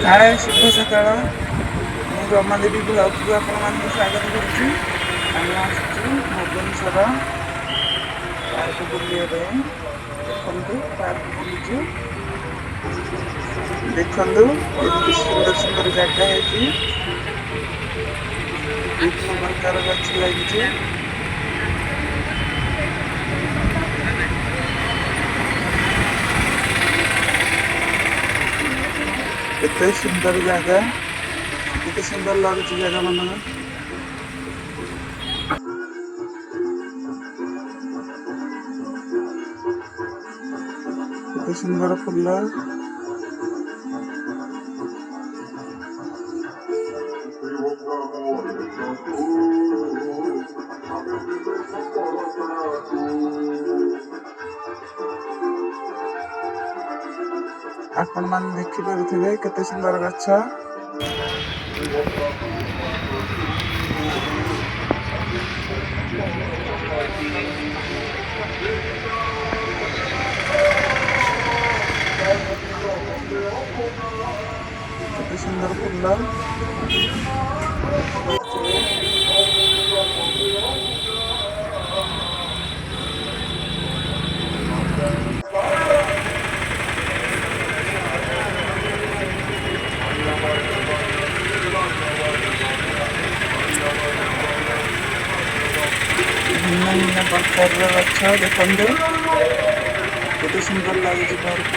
हाय शुभ सकाळ ମୁଁ ରମାଦେବୀ ବ୍ଲଗ୍କୁ ଆପଣମାନଙ୍କୁ ସ୍ୱାଗତ କରୁଛି। ଆମେ ଆସିଛୁ ଭୁବନେଶ୍ୱର ପାର୍କ ବୁଲିବା ପାଇଁ। ଦେଖନ୍ତୁ ପାର୍କ ବୁଲୁଛୁ, ଦେଖନ୍ତୁ ଏମିତି ସୁନ୍ଦର ସୁନ୍ଦର ଜାଗା ହେଇଛି, ବିଭିନ୍ନ ପ୍ରକାର ଗଛ ଲାଗିଛି। କେତେ ସୁନ୍ଦର ଜାଗା, କେତେ ସୁନ୍ଦର ଲାଗୁଛି ଜାଗା ମାନଙ୍କ। କେତେ ସୁନ୍ଦର ଫୁଲ, ଆପଣ ମାନେ ଦେଖିପାରୁଥିବେ କେତେ ସୁନ୍ଦର ଗଛ। କେତେ ସୁନ୍ଦର ଫୁଲ, ଭିନ୍ନ ଭିନ୍ନ ପ୍ରକାରର ଗଛ। ଦେଖନ୍ତୁ କେତେ ସୁନ୍ଦର ଲାଗୁଛି ପାର୍କ।